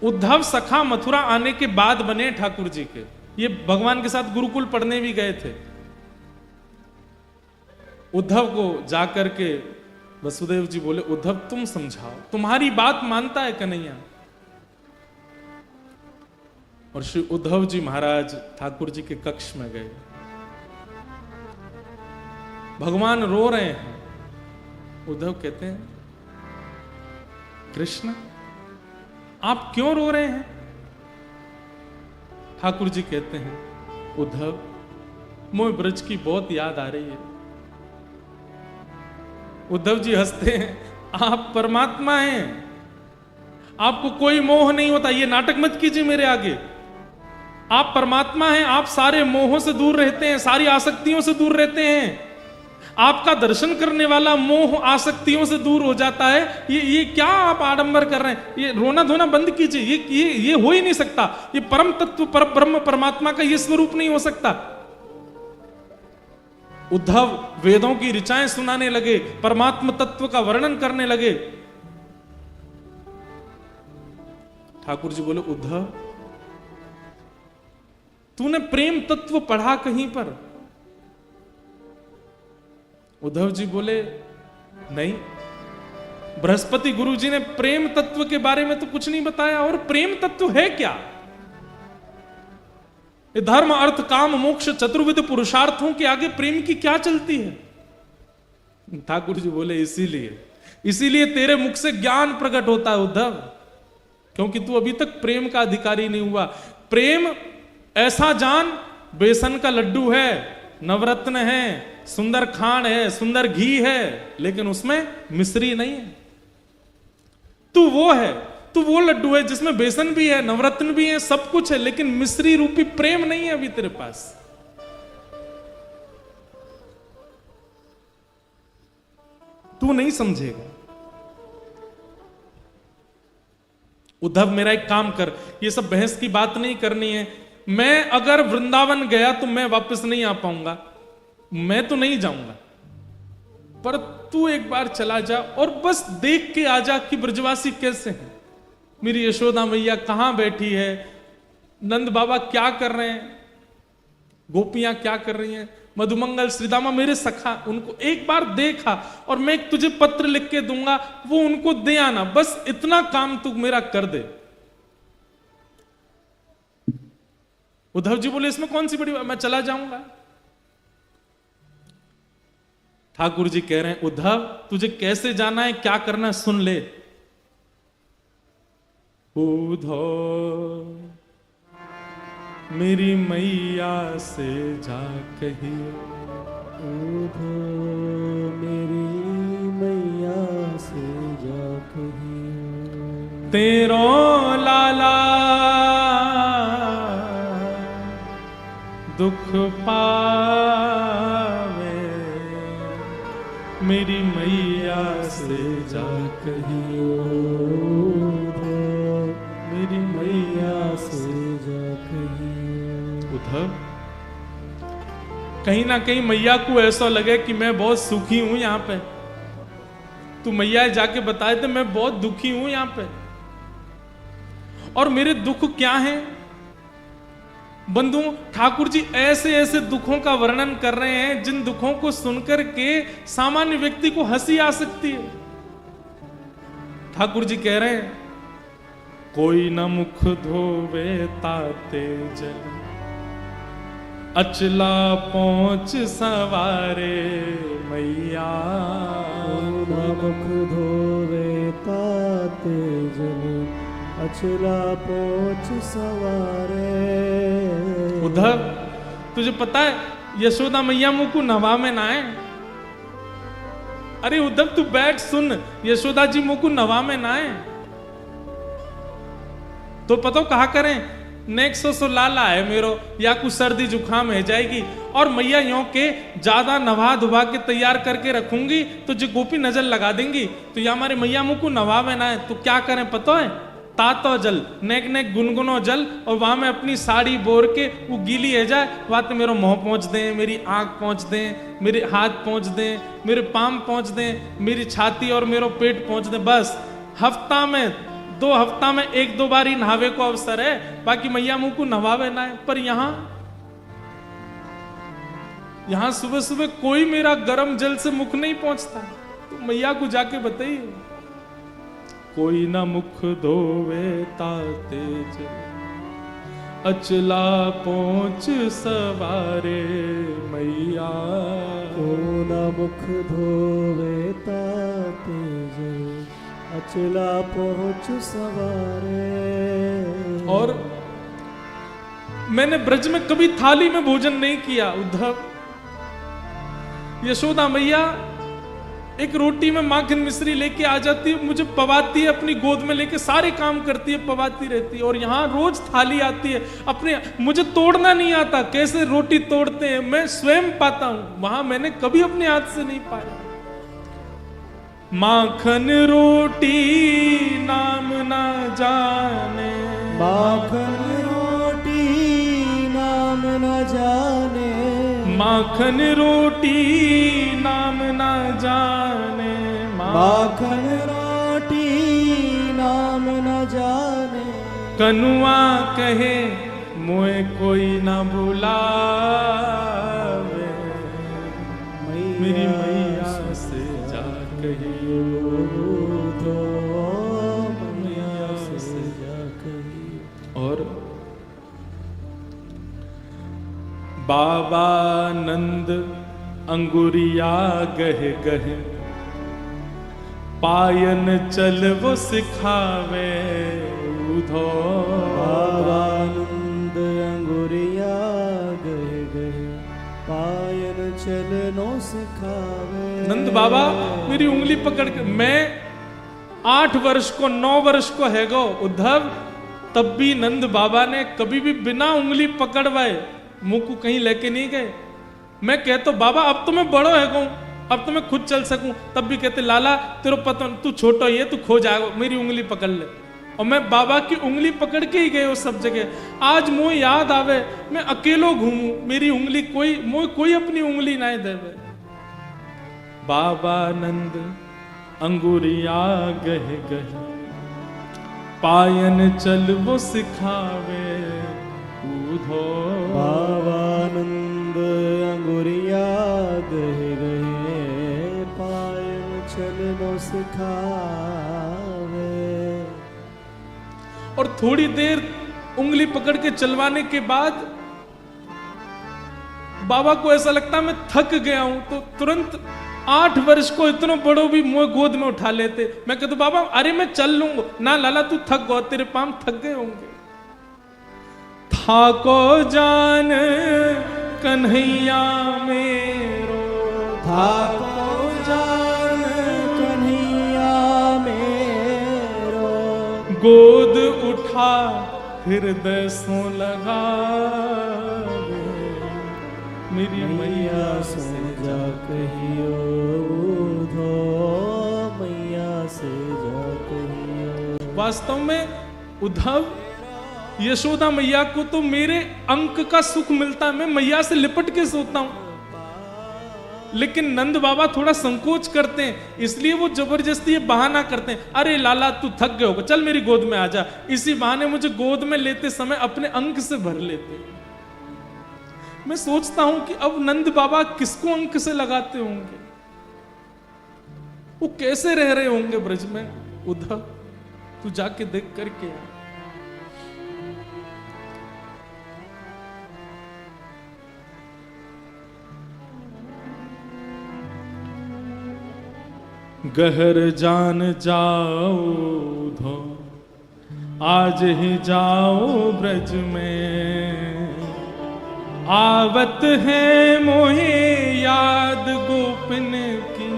उद्धव सखा मथुरा आने के बाद बने ठाकुर जी के। ये भगवान के साथ गुरुकुल पढ़ने भी गए थे। उद्धव को जाकर के वसुदेव जी बोले, उद्धव तुम समझाओ, तुम्हारी बात मानता है कन्हैया। और श्री उद्धव जी महाराज ठाकुर जी के कक्ष में गए। भगवान रो रहे हैं। उद्धव कहते हैं, कृष्ण आप क्यों रो रहे हैं? ठाकुर जी कहते हैं, उद्धव मोह ब्रज की बहुत याद आ रही है। उद्धव जी हंसते हैं, आप परमात्मा हैं, आपको कोई मोह नहीं होता, ये नाटक मत कीजिए मेरे आगे। आप परमात्मा हैं, आप सारे मोहों से दूर रहते हैं, सारी आसक्तियों से दूर रहते हैं। आपका दर्शन करने वाला मोह आसक्तियों से दूर हो जाता है। ये क्या आप आडंबर कर रहे हैं? ये रोना धोना बंद कीजिए। ये हो ही नहीं सकता। ये परम तत्व पर ब्रह्म परमात्मा का ये स्वरूप नहीं हो सकता। उद्धव वेदों की ऋचाएं सुनाने लगे, परमात्म तत्व का वर्णन करने लगे। ठाकुर जी बोले, उद्धव तूने प्रेम तत्व पढ़ा कहीं पर? उद्धव जी बोले, नहीं, बृहस्पति गुरु जी ने प्रेम तत्व के बारे में तो कुछ नहीं बताया। और प्रेम तत्व है क्या? ये धर्म अर्थ काम मोक्ष चतुर्विध पुरुषार्थों के आगे प्रेम की क्या चलती है? ठाकुर जी बोले, इसीलिए तेरे मुख से ज्ञान प्रकट होता है उद्धव, क्योंकि तू अभी तक प्रेम का अधिकारी नहीं हुआ। प्रेम ऐसा जान, बेसन का लड्डू है, नवरत्न है, सुंदर खांड है, सुंदर घी है, लेकिन उसमें मिश्री नहीं है। तू वो है, तू वो लड्डू है जिसमें बेसन भी है, नवरत्न भी है, सब कुछ है, लेकिन मिश्री रूपी प्रेम नहीं है अभी तेरे पास। तू नहीं समझेगा। उद्धव मेरा एक काम कर, ये सब बहस की बात नहीं करनी है। मैं अगर वृंदावन गया तो मैं वापस नहीं आ पाऊंगा, मैं तो नहीं जाऊंगा, पर तू एक बार चला जा और बस देख के आ जा कि ब्रजवासी कैसे हैं। मेरी यशोदा मैया कहां बैठी है, नंद बाबा क्या कर रहे हैं, गोपियां क्या कर रही हैं, मधुमंगल श्रीदामा मेरे सखा, उनको एक बार देखा और मैं तुझे पत्र लिख के दूंगा, वो उनको दे आना। बस इतना काम तू मेरा कर दे। उद्धव जी बोले, इसमें कौन सी बड़ी बात, मैं चला जाऊंगा। ठाकुर जी कह रहे हैं, उद्धव तुझे कैसे जाना है, क्या करना है, सुन ले। उद्धव मेरी मैया से जा कही, उद्धव मेरी मैया से जा कही, तेरो लाला दुख पावे, मेरी मैया से जा कहियो, मेरी मैया से जा कहियो। उद्धव कहीं ना कहीं मैया को ऐसा लगे कि मैं बहुत सुखी हूं यहां पे। तू मैया जाके बताए थे मैं बहुत दुखी हूं यहां पे, और मेरे दुख क्या हैं? बंधु ठाकुर जी ऐसे ऐसे दुखों का वर्णन कर रहे हैं जिन दुखों को सुनकर के सामान्य व्यक्ति को हंसी आ सकती है। ठाकुर जी कह रहे हैं, कोई न मुख धोवे ताते जल, अचला पहुंच सवारे मैया, न मुख धोवे ताते जल, अचला पहुंच सवारे। उद्धव तुझे पता है यशोदा मैया मुंह को नवा में ना है। अरे उद्धव तू बैठ सुन, यशोदा जी मुंह को नवा में ना है तो पता कहा करें, नेक्सो सो लाला है मेरो, या कुछ सर्दी जुकाम है जाएगी, और मैया यों के ज्यादा नवा धुबा के तैयार करके रखूंगी तो जो गोपी नजर लगा देंगी, तो या हमारे मैया मुंह को नवा में ना है। तो क्या करें पता है, तातो जल नेक नेक गुनगुनो जल, और वहां में अपनी साड़ी बोर के वो गीली है जाए, वहां तो मेरा मुंह पहुंच दें, मेरी आंख पहुंच दें, मेरे हाथ पहुंच दें, मेरे पाम पहुंच दें, मेरी छाती और मेरा पेट पहुंच दें। बस हफ्ता में 2 हफ्ता में 1-2 बार ही नहावे को अवसर है, बाकी मैया मुंह को नहावे ना है। पर यहां सुबह सुबह कोई मेरा गर्म जल से मुख नहीं पहुंचता, तो मैया को जाके बताइए। कोई ना मुख धोवे ताते जल, अचला पहुंच सवारे मैया। को न मुख धोवे ताते जल, अचला पहुंच सवारे। और मैंने ब्रज में कभी थाली में भोजन नहीं किया उद्धव। यशोदा मैया एक रोटी में माखन मिश्री लेके आ जाती है, मुझे पवाती है, अपनी गोद में लेके सारे काम करती है, पवाती रहती है। और यहाँ रोज थाली आती है, अपने मुझे तोड़ना नहीं आता, कैसे रोटी तोड़ते हैं मैं स्वयं पाता हूं, वहां मैंने कभी अपने हाथ से नहीं पाया। माखन रोटी नाम ना जाने, माखन रोटी नाम न जाने, माखन रोटी नाम ना जाने, माखन रोटी नाम न जाने। कनुआ कहे मोए कोई ना बुलावे, मेरी मैया से जा कहियो, तो मैया से जा कहियो। और बाबा नंद अंगुरिया गहे गहे, पायन चल वो सिखावे उधो। बाबा नंद अंगुरिया गहे गहे, पायन चलनो सिखावे। नंद बाबा मेरी उंगली पकड़ के, मैं 8 वर्ष को 9 वर्ष को है गो उद्धव, तब भी नंद बाबा ने कभी भी बिना उंगली पकड़वाए मुंह को कहीं लेके नहीं गए। मैं कहता बाबा अब तो मैं बड़ो है गो, अब तो मैं खुद चल सकूं, तब भी कहते लाला तेरे पता तू छोटा ही है, तू खो जाएगा, मेरी उंगली पकड़ ले। और मैं बाबा की उंगली पकड़ के ही गए उस सब जगह। आज मुझे याद आवे मैं अकेलो घूमू, मेरी उंगली कोई अपनी उंगली ना देवे। बाबा नंद अंगुरिया गहे गहे, पायन चल वो सिखावे उधो। बाबा नंद अंगुरिया गहे गहे, पायन चलनो सिखावे। और थोड़ी देर उंगली पकड़ के चलवाने के बाद बाबा को ऐसा लगता मैं थक गया हूं, तो तुरंत 8 वर्ष को इतना बड़ो भी मुझे गोद में उठा लेते। मैं कहता बाबा अरे मैं चल लूंगा ना, लाला तू थक गो, तेरे पांव थक गए होंगे। थाको जान कन्हैया मेरो, थाको जान कन्हैया मेरो, गोद उठा हृदय सो लगा, मेरी मैया से से जा कहियो उधो, मैया से जा कहियो। वास्तव में उद्धव यशोदा मैया को तो मेरे अंक का सुख मिलता है, मैं मैया से लिपट के सोता हूं। लेकिन नंद बाबा थोड़ा संकोच करते हैं, इसलिए वो जबरदस्ती ये बहाना करते हैं, अरे लाला तू थक गए होगा, चल मेरी गोद में आ जा। इसी बहाने मुझे गोद में लेते समय अपने अंक से भर लेते। मैं सोचता हूं कि अब नंद बाबा किसको अंक से लगाते होंगे, वो कैसे रह रहे होंगे ब्रज में। उद्धव तू जाके देख करके आ। गहर जान जाओ धो, आज ही जाओ ब्रज में, आवत है मोहे याद गोपिन की,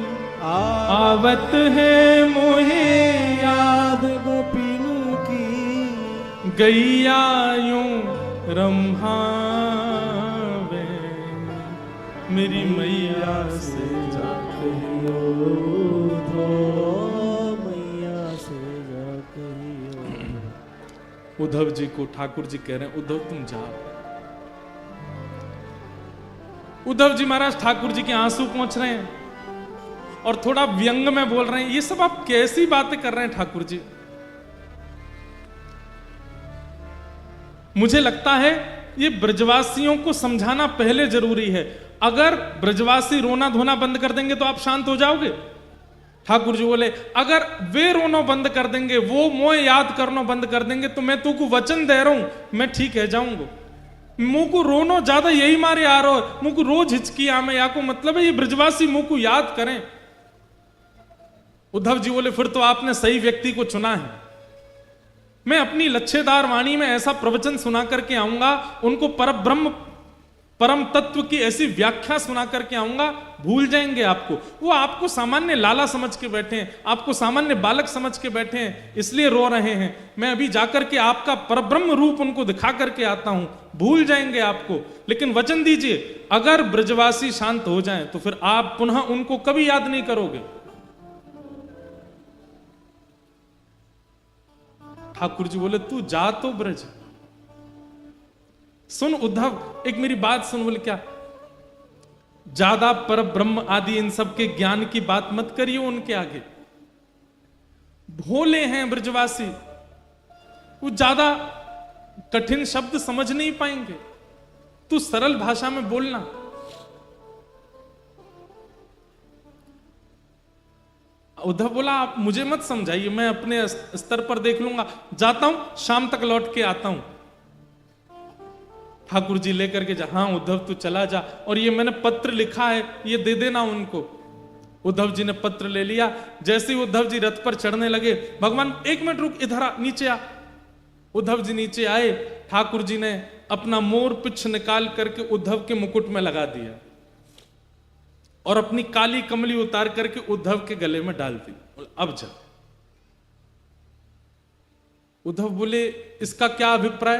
आवत है मोहे याद गोपिन की, गैया यूं रम्हावे, मेरी मैया से जा कहियो उधो, मैया से जा कहियो। उद्धव जी को ठाकुर जी कह रहे हैं उद्धव तुम जाओ। उद्धव जी महाराज ठाकुर जी के आंसू पहुंच रहे हैं और थोड़ा व्यंग में बोल रहे हैं, ये सब आप कैसी बातें कर रहे हैं ठाकुर जी। मुझे लगता है ये ब्रजवासियों को समझाना पहले जरूरी है। अगर ब्रजवासी रोना धोना बंद कर देंगे तो आप शांत हो जाओगे? ठाकुर जी बोले अगर वे रोना बंद कर देंगे, वो मोह याद करना बंद कर देंगे, तो मैं तू को वचन दे रहा हूं मैं ठीक है जाऊंगा। मुंह को रोनो ज्यादा यही मारे आ रहा हो, मुंह को रोज हिचकी आमे या को मतलब है ये ब्रजवासी मुंह को याद करें। उद्धव जी बोले फिर तो आपने सही व्यक्ति को चुना है। मैं अपनी लच्छेदार वाणी में ऐसा प्रवचन सुना करके आऊंगा, उनको परब्रह्म परम तत्व की ऐसी व्याख्या सुना करके आऊंगा, भूल जाएंगे आपको। वो आपको सामान्य लाला समझ के बैठे हैं, आपको सामान्य बालक समझ के बैठे हैं, इसलिए रो रहे हैं। मैं अभी जाकर के आपका परब्रह्म रूप उनको दिखा करके आता हूं, भूल जाएंगे आपको। लेकिन वचन दीजिए अगर ब्रजवासी शांत हो जाएं तो फिर आप पुनः उनको कभी याद नहीं करोगे। ठाकुर जी बोले तू जा तो ब्रज। सुन उद्धव, एक मेरी बात सुन। बोले क्या? ज्यादा पर ब्रह्म आदि इन सब के ज्ञान की बात मत करिए उनके आगे। भोले हैं ब्रजवासी, वो ज्यादा कठिन शब्द समझ नहीं पाएंगे, तू सरल भाषा में बोलना। उद्धव बोला आप मुझे मत समझाइए, मैं अपने स्तर पर देख लूंगा, जाता हूं, शाम तक लौट के आता हूं। ठाकुर जी लेकर के जा। हाँ उद्धव तू चला जा, और ये मैंने पत्र लिखा है ये दे देना उनको। उद्धव जी ने पत्र ले लिया। जैसे ही उद्धव जी रथ पर चढ़ने लगे, भगवान एक मिनट रुक, इधर आ, नीचे आ। उद्धव जी नीचे आए, ठाकुर जी ने अपना मोर पिछ निकाल करके उद्धव के मुकुट में लगा दिया और अपनी काली कमली उतार करके उद्धव के गले में डाल दी। अब जा। उद्धव बोले इसका क्या अभिप्राय?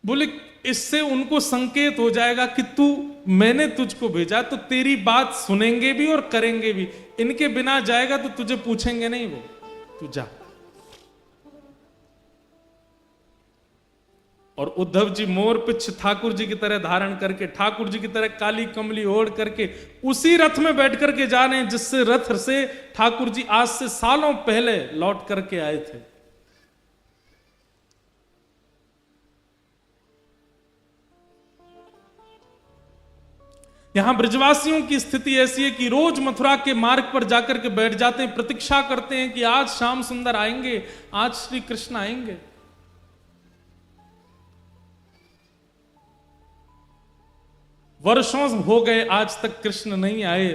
बोले इससे उनको संकेत हो जाएगा कि तू, मैंने तुझको भेजा तो तेरी बात सुनेंगे भी और करेंगे भी। इनके बिना जाएगा तो तुझे पूछेंगे नहीं, वो तू जा। और उद्धव जी मोर पिछ ठाकुर जी की तरह धारण करके, ठाकुर जी की तरह काली कमली ओढ़ करके उसी रथ में बैठ करके जा रहे हैं जिससे रथ से ठाकुर जी आज से सालों पहले लौट करके आए थे। यहां ब्रजवासियों की स्थिति ऐसी है कि रोज मथुरा के मार्ग पर जाकर के बैठ जाते हैं, प्रतीक्षा करते हैं कि आज श्याम सुंदर आएंगे, आज श्री कृष्ण आएंगे। वर्षों हो गए आज तक कृष्ण नहीं आए।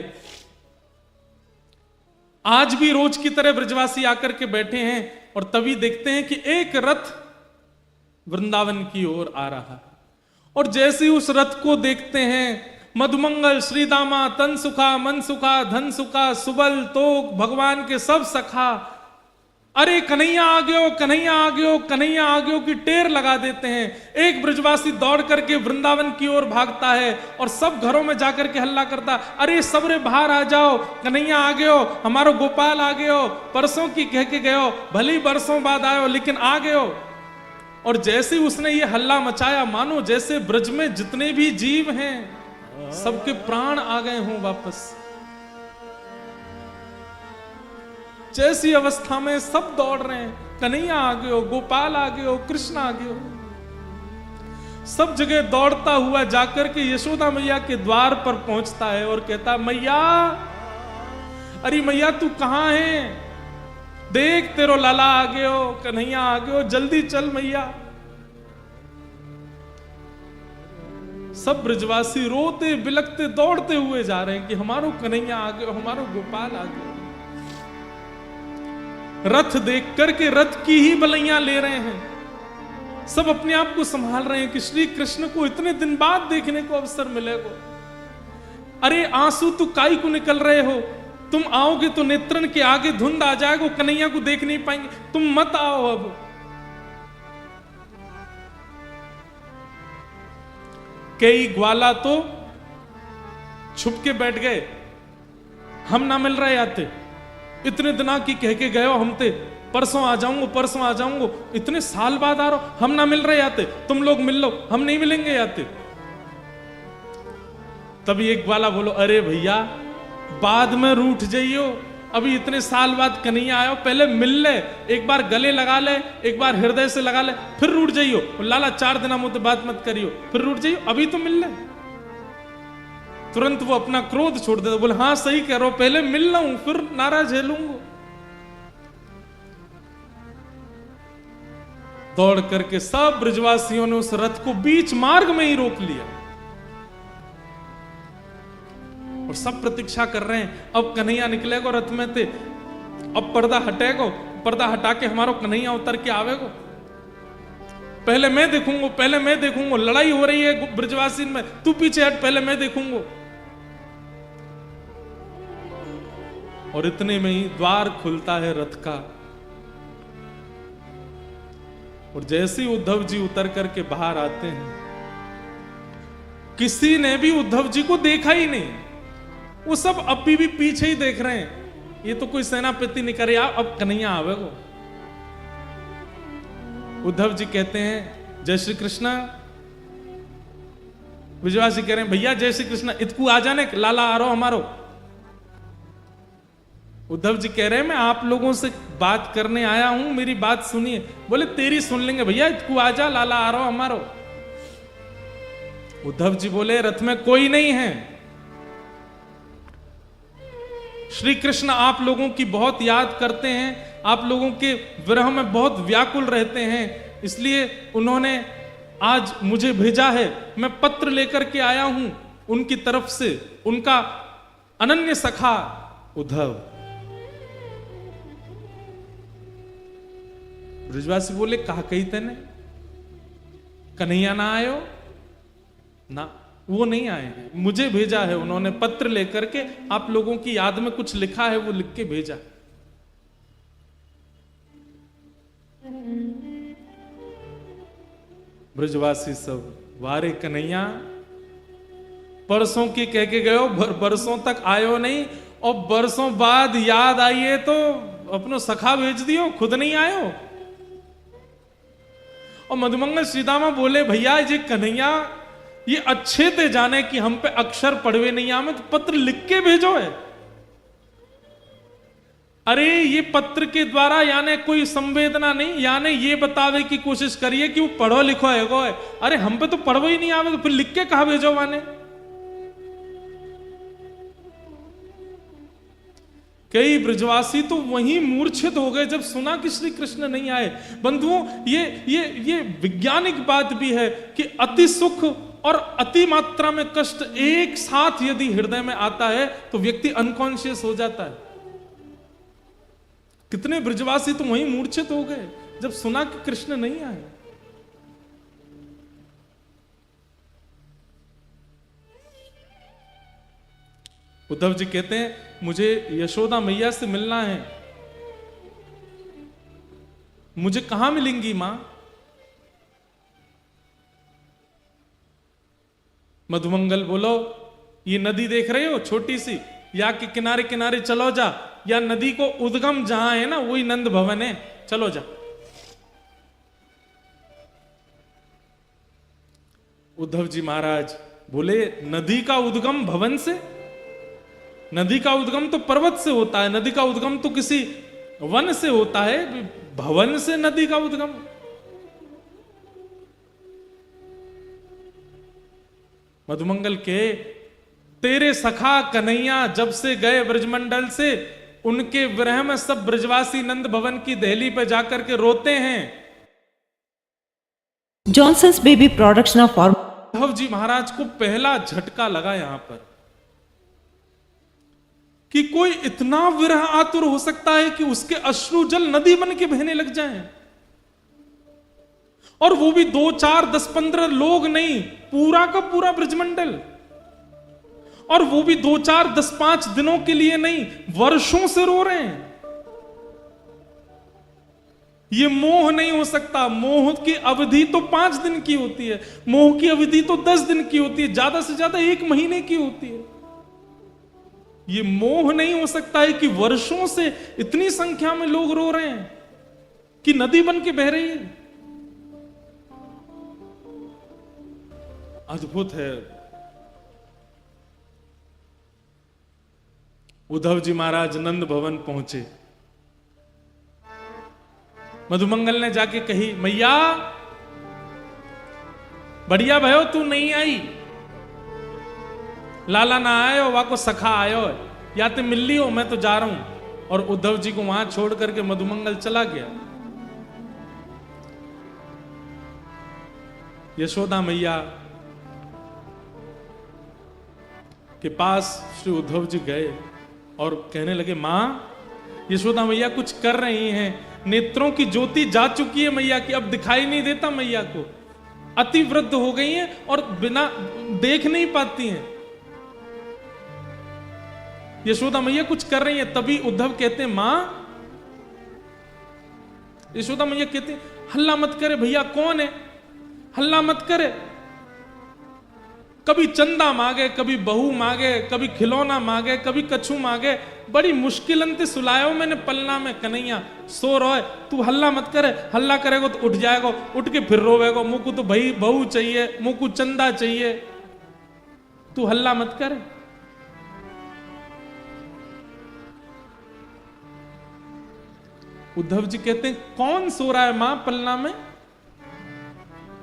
आज भी रोज की तरह ब्रजवासी आकर के बैठे हैं और तभी देखते हैं कि एक रथ वृंदावन की ओर आ रहा है। और जैसे ही उस रथ को देखते हैं, मधुमंगल श्रीदामा तन सुखा मन सुखा धन सुखा सुबल तोक भगवान के सब सखा, अरे कन्हैया आ गयो, कन्हैया आ गयो, कन्हैया आ गयो की टेर लगा देते हैं। एक ब्रजवासी दौड़ करके वृंदावन की ओर भागता है और सब घरों में जाकर के हल्ला करता, अरे सबरे बाहर आ जाओ, कन्हैया आ गयो, हमारो गोपाल आ गयो, परसों की कह के गयो, भली बरसों बाद आयो लेकिन आ गयो। और जैसे उसने ये हल्ला मचाया, मानो जैसे ब्रज में जितने भी जीव हैं सबके प्राण आ गए हों वापस। जैसी अवस्था में सब दौड़ रहे हैं, कन्हैया आ गयो, गोपाल आ गयो, कृष्ण आ गयो। सब जगह दौड़ता हुआ जाकर के यशोदा मैया के द्वार पर पहुंचता है और कहता, मैया, अरे मैया तू कहां है? देख तेरो लाला आ गयो, कन्हैया आ गयो, जल्दी चल मैया। सब ब्रजवासी रोते बिलखते दौड़ते हुए जा रहे हैं कि हमारो कन्हैया आ गयो, हमारो गोपाल आ गयो। रथ देख करके रथ की ही बलैया ले रहे हैं। सब अपने आप को संभाल रहे हैं कि श्री कृष्ण को इतने दिन बाद देखने को अवसर मिलेगा। अरे आंसू तो काई को निकल रहे हो, तुम आओगे तो नेत्रन के आगे धुंध आ जाएगा, कन्हैया को देख नहीं पाएंगे, तुम मत आओ। अब कई ग्वाला तो छुप के बैठ गए, हम ना मिल रहे आते, इतने दिना की कह के गए हो हम ते, परसों आ जाऊंगा, परसों आ जाऊंगा, इतने साल बाद आ रहा हो, हम ना मिल रहे आते, तुम लोग मिल लो, हम नहीं मिलेंगे आते। तभी एक ग्वाला बोलो, अरे भैया बाद में रूठ जाइयो, अभी इतने साल बाद कन्हैया आयो, पहले मिल ले, एक बार गले लगा ले, एक बार हृदय से लगा ले, फिर रूठ जाइयो। लाला 4 दिन मुझे बात मत करियो, फिर रूठ जाइयो, अभी तो मिल ले। तुरंत वो अपना क्रोध छोड़ देता, बोले हाँ सही कह रहा हो, पहले मिल रहा हूं फिर नाराज झेलूंगा। दौड़ करके सब ब्रजवासियों ने उस रथ को बीच मार्ग में ही रोक लिया और सब प्रतीक्षा कर रहे हैं, अब कन्हैया निकलेगा रथ में थे, अब पर्दा हटेगा, पर्दा हटा के हमारा कन्हैया उतर के आवेगा, पहले मैं देखूंगा, पहले मैं देखूंगा, लड़ाई हो रही है ब्रजवासी में, तू पीछे हट, पहले मैं देखूंगा। और इतने में ही द्वार खुलता है रथ का, और जैसे ही उद्धव जी उतर करके बाहर आते हैं, किसी ने भी उद्धव जी को देखा ही नहीं, वो सब अभी भी पीछे ही देख रहे हैं, ये तो कोई सेनापति नहीं करे, अब कन्हैया आवेगो। उद्धव जी कहते हैं जय श्री कृष्णा, ब्रजवासी कह रहे हैं भैया जय श्री कृष्णा, इतकू आ जाने, लाला आ रहा हमारो। उद्धव जी कह रहे हैं मैं आप लोगों से बात करने आया हूं, मेरी बात सुनिए। बोले तेरी सुन लेंगे भैया, तू आजा, लाला आ रहा हो हमारो। उद्धव जी बोले रथ में कोई नहीं है, श्री कृष्ण आप लोगों की बहुत याद करते हैं, आप लोगों के विरह में बहुत व्याकुल रहते हैं, इसलिए उन्होंने आज मुझे भेजा है, मैं पत्र लेकर के आया हूं उनकी तरफ से, उनका अनन्य सखा उद्धव। ब्रजवासी बोले कहा कही तेने, कन्हैया ना आयो ना, वो नहीं आए हैं, मुझे भेजा है उन्होंने पत्र लेकर के, आप लोगों की याद में कुछ लिखा है वो लिख के भेजा। ब्रजवासी सब वारे कन्हैया, परसों की कह के गयो, बरसों तक आयो नहीं, और बरसों बाद याद आई है तो अपनो सखा भेज दियो, खुद नहीं आयो। और मधुमंगल श्रीदामा बोले भैया ये कन्हैया ये अच्छे थे जाने कि हम पे अक्षर पढ़वे नहीं आवे, तो पत्र लिख के भेजो है। अरे ये पत्र के द्वारा यानी कोई संवेदना नहीं, यानी ये बतावे की कोशिश करिए कि वो पढ़ो लिखो है गो है। अरे हम पे तो पढ़ो ही नहीं आवे, तो फिर लिख के कहा भेजो माने। कई ब्रजवासी तो वहीं मूर्छित हो गए जब सुना कि श्री कृष्ण नहीं आए। बंधुओं ये वैज्ञानिक बात भी है कि अति सुख और अति मात्रा में कष्ट एक साथ यदि हृदय में आता है तो व्यक्ति अनकॉन्शियस हो जाता है। कितने ब्रजवासी तो वहीं मूर्छित हो गए जब सुना कि कृष्ण नहीं आए। उद्धव जी कहते हैं मुझे यशोदा मैया से मिलना है। मुझे कहां मिलेंगी मां? मधुमंगल बोलो ये नदी देख रहे हो छोटी सी, या के किनारे किनारे चलो जा, या नदी को उद्गम जहां है ना वही नंद भवन है, चलो जा। उद्धव जी महाराज बोले नदी का उद्गम भवन से? नदी का उद्गम तो पर्वत से होता है, नदी का उद्गम तो किसी वन से होता है, भवन से नदी का उद्गम? मधुमंगल के तेरे सखा कन्हैया जब से गए ब्रजमंडल से, उनके विरह में सब ब्रजवासी नंद भवन की दहली पे जाकर के रोते हैं। Johnson's baby products now for. Uddhav ji Maharaj को पहला झटका लगा यहां पर कि कोई इतना विरह आतुर हो सकता है कि उसके अश्रु जल नदी बन के बहने लग जाएं। और वो भी 2, 4, 10, 15 लोग नहीं, पूरा का पूरा ब्रजमंडल। और वो भी 2, 4, 10, 5 दिनों के लिए नहीं, वर्षों से रो रहे हैं। ये मोह नहीं हो सकता। मोह की अवधि तो 5 दिन की होती है, मोह की अवधि तो 10 दिन की होती है, ज्यादा से ज्यादा 1 महीने की होती है। ये मोह नहीं हो सकता है कि वर्षों से इतनी संख्या में लोग रो रहे हैं कि नदी बन के बह रही है। अद्भुत है। उद्धव जी महाराज नंद भवन पहुंचे। मधुमंगल ने जाके कही, मैया बढ़िया भयो तू नहीं आई, लाला ना आयो, वा को सखा आयो, या ते मिल ली हो, मैं तो जा रहा हूं। और उद्धव जी को वहां छोड़ करके मधुमंगल चला गया। यशोदा मैया के पास श्री उद्धव जी गए और कहने लगे, मां यशोदा मैया कुछ कर रही हैं, नेत्रों की ज्योति जा चुकी है मैया की, अब दिखाई नहीं देता मैया को, अति वृद्ध हो गई हैं और बिना देख नहीं पाती हैं। यशोदा मैया कुछ कर रही हैं। तभी उद्धव कहते हैं, मां, यशोदा मैया कहते हैं, हल्ला मत करे भैया, कौन है, हल्ला मत करे। कभी चंदा मांगे, कभी बहू मांगे, कभी खिलौना मांगे, कभी कछू मांगे, बड़ी मुश्किल अंत सुलायो मैंने पलना में कन्हैया, सो रोए, तू हल्ला मत करे, हल्ला करेगो तो उठ जाएगो, उठ के फिर रोवेगो, मुझको तो भाई बहू चाहिए, मुझको चंदा चाहिए, तू हल्ला मत करे। उद्धव जी कहते हैं, कौन सो रहा है मां पलना में?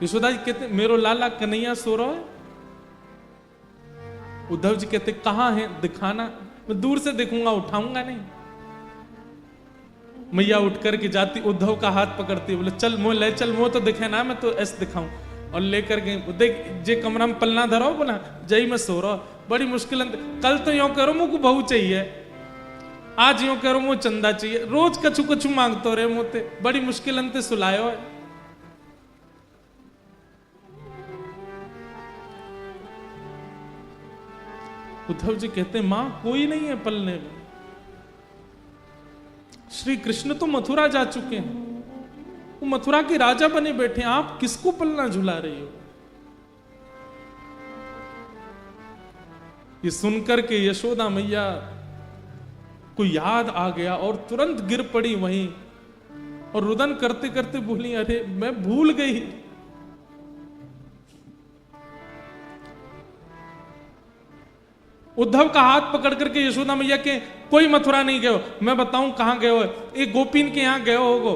यशोदा जी कहते हैं, मेरो लाला कन्हैया सो रहा है। उद्धव जी कहते, कहां है, दिखाना, मैं दूर से देखूंगा, उठाऊंगा नहीं। मैया उठ करके जाती, उद्धव का हाथ पकड़ती, बोले चल मोह ले चल, मोह तो दिखे ना, मैं तो ऐसे दिखाऊं। और लेकर गई, देख जे कमरा में पलना धरो बोला, जय मैं सो रहा, बड़ी मुश्किल, कल तो यूं करो मुझको बहू चाहिए, आज यूं करो मुझे चंदा चाहिए, रोज कछु कछु मांगतो रहे मोते, बड़ी मुश्किल अंत सुलायो है। उद्धव जी कहते हैं, मां कोई नहीं है पलने में, श्री कृष्ण तो मथुरा जा चुके हैं, वो मथुरा के राजा बने बैठे हैं, आप किसको पलना झुला रही हो? ये सुनकर के यशोदा मैया को याद आ गया और तुरंत गिर पड़ी वहीं और रुदन करते करते बोली, अरे मैं भूल गई। उद्धव का हाथ पकड़ करके यशोदा मैया के, कोई मथुरा नहीं गए हो, मैं बताऊं कहां गए हो, एक गोपीन के यहां गए होगो,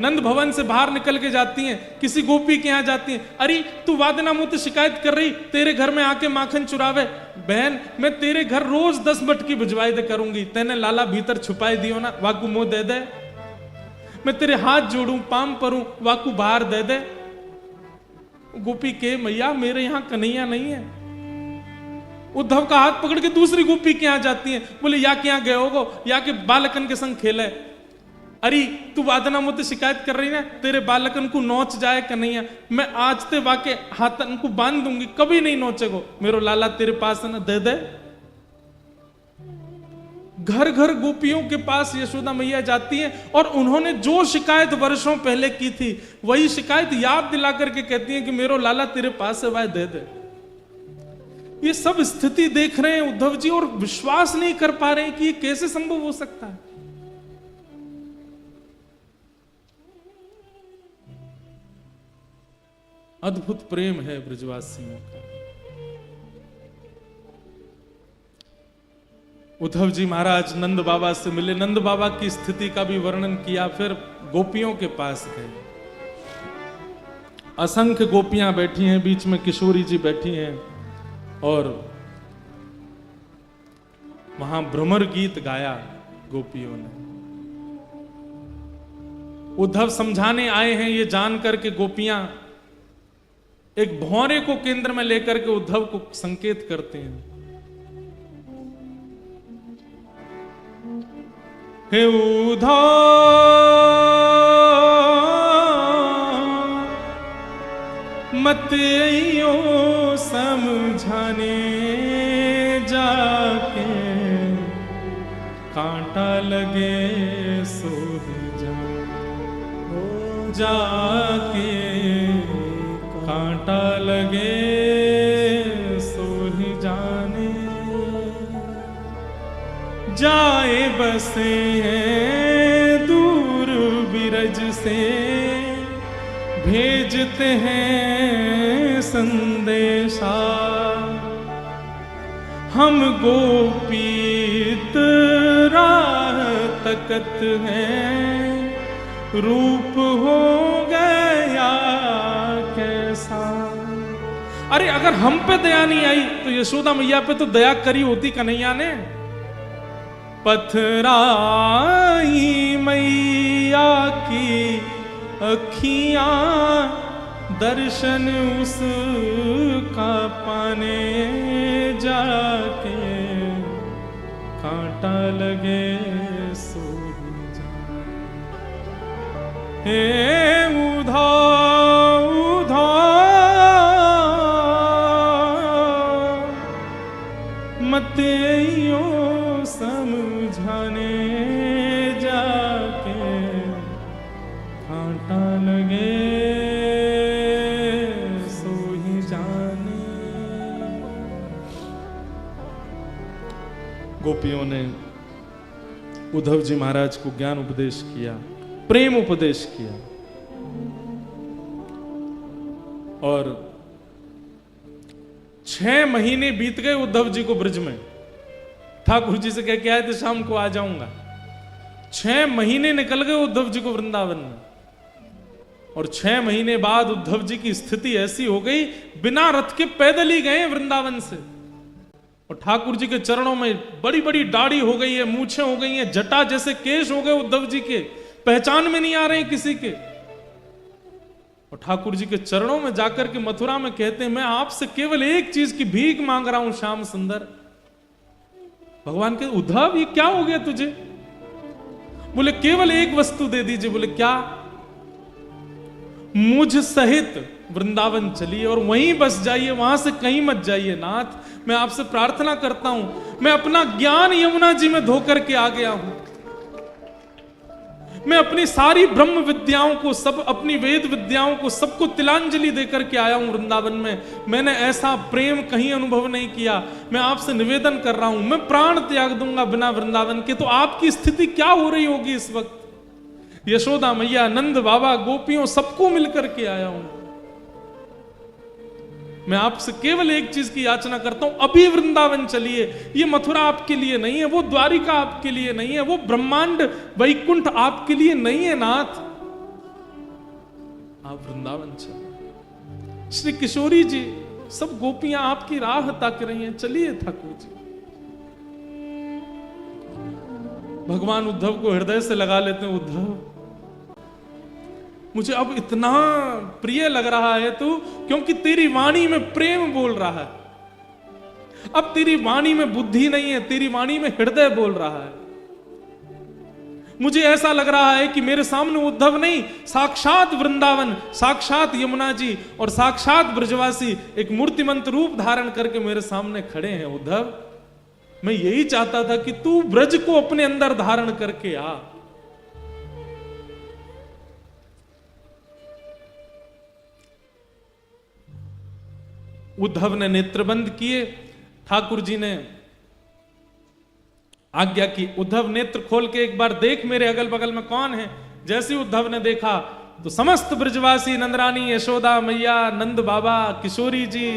नंद भवन से बाहर निकल के जाती हैं, किसी गोपी के यहां जाती हैं, अरे तू वादना मुझसे शिकायत कर रही, तेरे घर में आके माखन चुरावे, बहन मैं तेरे घर रोज 10 मटकी भिजवाई दे करूंगी, तेने लाला भीतर छुपाई दियो ना, वाकू मुंह दे दे, मैं तेरे हाथ जोड़ू पाम परूं, वाकू बाहर दे दे। गोपी के, मैया मेरे यहां कन्हैया नहीं है। उद्धव का हाथ पकड़ के दूसरी गोपी के यहां जाती हैं, बोले या के यहां गए होगो, या के बालकन के संग खेले, अरे तू वादना मुझसे शिकायत कर रही ना, तेरे बालकन को नोच जाए कन्हैया, मैं आज ते वाके हाथन को बांध दूंगी, कभी नहीं नोचेगो, मेरो लाला तेरे पास है ना, दे दे। घर घर गोपियों के पास यशोदा मैया जाती हैं और उन्होंने जो शिकायत वर्षों पहले की थी वही शिकायत याद दिला करके कहती हैं कि मेरो लाला तेरे पास है, वह दे दे। ये सब स्थिति देख रहे हैं उद्धव जी और विश्वास नहीं कर पा रहे हैं कि ये कैसे संभव हो सकता है। अद्भुत प्रेम है ब्रजवासियों का। उद्धव जी महाराज नंद बाबा से मिले, नंद बाबा की स्थिति का भी वर्णन किया, फिर गोपियों के पास गए। असंख्य गोपियां बैठी हैं, बीच में किशोरी जी बैठी हैं और वहां भ्रमर गीत गाया गोपियों ने। उद्धव समझाने आए हैं ये जानकर के गोपियां एक भौरे को केंद्र में लेकर के उद्धव को संकेत करते हैं। हे उद्धव मत आइयो समझाने जाके, कांटा लगे सो जा, जाके कांटा लगे सो ही जाने, जाए बसे हैं दूर बिरज से, भेजते हैं संदेशा, हम गोपी राह तकत है, रूप हो गया कैसा। अरे अगर हम पे दया नहीं आई तो यशोदा मैया पे तो दया करी होती कन्हैया ने। पथराई मैया की अखियां, दर्शन उसका पाने जाके, कांटा लगे सो हे उधा उधा मते यो समझाने जाके, कांटा लगे सो ही जाने। गोपियों ने उद्धव जी महाराज को ज्ञान उपदेश किया, प्रेम उपदेश किया, और 6 महीने बीत गए उद्धव जी को ब्रज में। ठाकुर जी से कह के आए थे शाम को आ जाऊंगा। 6 महीने निकल गए उद्धव जी को वृंदावन में, और 6 महीने बाद उद्धव जी की स्थिति ऐसी हो गई, बिना रथ के पैदल ही गए वृंदावन से। और ठाकुर जी के चरणों में बड़ी बड़ी दाढ़ी हो गई है, मूछें हो गई हैं, जटा जैसे केश हो गए उद्धव जी के, पहचान में नहीं आ रहे हैं किसी के। और ठाकुर जी के चरणों में जाकर के मथुरा में कहते हैं, मैं आपसे केवल एक चीज की भीख मांग रहा हूं श्याम सुंदर। भगवान के उद्धव ये क्या हो गया तुझे? बोले केवल एक वस्तु दे दीजिए। बोले क्या? मुझ सहित वृंदावन चलिए और वहीं बस जाइए, वहां से कहीं मत जाइए नाथ। मैं आपसे प्रार्थना करता हूं, मैं अपना ज्ञान यमुना जी में धोकर के आ गया हूं। मैं अपनी सारी ब्रह्म विद्याओं को, सब अपनी वेद विद्याओं को, सबको तिलांजलि देकर के आया हूं वृंदावन में। मैंने ऐसा प्रेम कहीं अनुभव नहीं किया। मैं आपसे निवेदन कर रहा हूं, मैं प्राण त्याग दूंगा बिना वृंदावन के। तो आपकी स्थिति क्या हो रही होगी इस वक्त? यशोदा मैया, नंद बाबा, गोपियों, सबको मिलकर के आया हूं। मैं आपसे केवल एक चीज की याचना करता हूं, अभी वृंदावन चलिए। ये मथुरा आपके लिए नहीं है, वो द्वारिका आपके लिए नहीं है, वो ब्रह्मांड वैकुंठ आपके लिए नहीं है नाथ। आप वृंदावन चलिए। श्री किशोरी जी, सब गोपियां आपकी राह ताक रही हैं, चलिए ठाकुर जी। भगवान उद्धव को हृदय से लगा लेते हैं। उद्धव, मुझे अब इतना प्रिय लग रहा है तू, क्योंकि तेरी वाणी में प्रेम बोल रहा है। अब तेरी वाणी में बुद्धि नहीं है, तेरी वाणी में हृदय बोल रहा है। मुझे ऐसा लग रहा है कि मेरे सामने उद्धव नहीं, साक्षात वृंदावन, साक्षात यमुना जी और साक्षात ब्रजवासी एक मूर्तिमंत रूप धारण करके मेरे सामने खड़े हैं। उद्धव, मैं यही चाहता था कि तू ब्रज को अपने अंदर धारण करके आ। उद्धव ने नेत्रबंद किए। ठाकुर जी ने आज्ञा की, उद्धव नेत्र खोल के एक बार देख मेरे अगल बगल में कौन है। जैसे उद्धव ने देखा तो समस्त ब्रजवासी, नंदरानी, यशोदा मैया, नंद बाबा, किशोरी जी,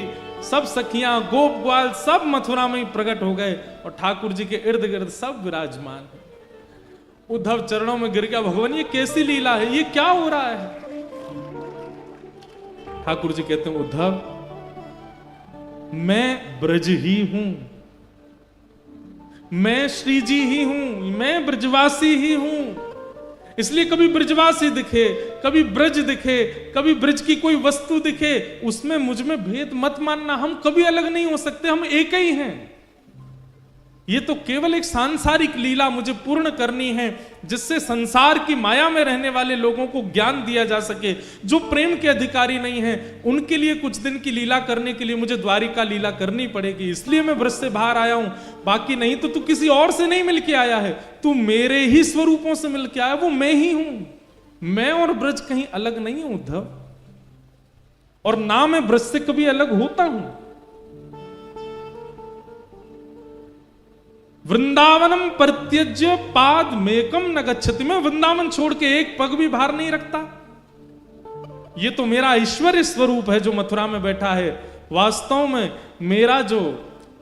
सब सखियां, गोप ग्वाल, सब मथुरा में ही प्रकट हो गए और ठाकुर जी के इर्द गिर्द सब विराजमान है। उद्धव चरणों में गिर गया, भगवान ये कैसी लीला है, ये क्या हो रहा है? ठाकुर जी कहते हैं, उद्धव मैं ब्रज ही हूं, मैं श्री जी ही हूं, मैं ब्रजवासी ही हूं। इसलिए कभी ब्रजवासी दिखे, कभी ब्रज दिखे, कभी ब्रज की कोई वस्तु दिखे, उसमें मुझ में भेद मत मानना। हम कभी अलग नहीं हो सकते, हम एक ही हैं। ये तो केवल एक सांसारिक लीला मुझे पूर्ण करनी है, जिससे संसार की माया में रहने वाले लोगों को ज्ञान दिया जा सके। जो प्रेम के अधिकारी नहीं हैं, उनके लिए कुछ दिन की लीला करने के लिए मुझे द्वारिका लीला करनी पड़ेगी। इसलिए मैं ब्रज से बाहर आया हूं, बाकी नहीं तो तू किसी और से नहीं मिलके आया है, तू मेरे ही स्वरूपों से मिलके आया, वो मैं ही हूं। मैं और ब्रज कहीं अलग नहीं हूं उद्धव, और ना मैं ब्रज से कभी अलग होता हूं। वृंदावनम परित्यज्य पाद मेकम न गच्छति, मैं वृंदावन छोड़ के एक पग भी बाहर नहीं रखता। ये तो मेरा ऐश्वर्य स्वरूप है जो मथुरा में बैठा है। वास्तव में मेरा जो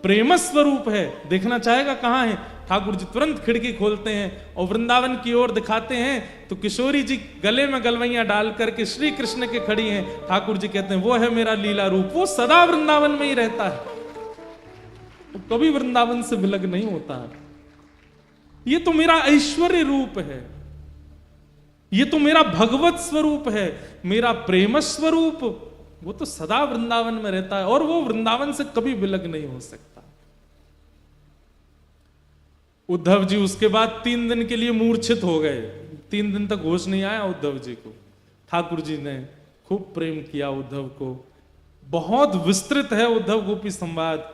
प्रेम स्वरूप है, देखना चाहेगा कहां है? ठाकुर जी तुरंत खिड़की खोलते हैं और वृंदावन की ओर दिखाते हैं तो किशोरी जी गले में गलवैया डाल करके श्री कृष्ण के खड़ी हैं। ठाकुर जी कहते हैं वो है मेरा लीला रूप, वो सदा वृंदावन में ही रहता है, वो कभी वृंदावन से विलग नहीं होता है। ये तो मेरा ऐश्वर्य रूप है, ये तो मेरा भगवत स्वरूप है, मेरा प्रेम स्वरूप, वो तो सदा वृंदावन में रहता है और वो वृंदावन से कभी विलग नहीं हो सकता। उद्धव जी उसके बाद 3 दिन के लिए मूर्छित हो गए, 3 दिन तक होश नहीं आया उद्धव जी को। ठाकुर जी ने खूब प्रेम किया उद्धव को, बहुत विस्तृत है उद्धव गोपी संवाद।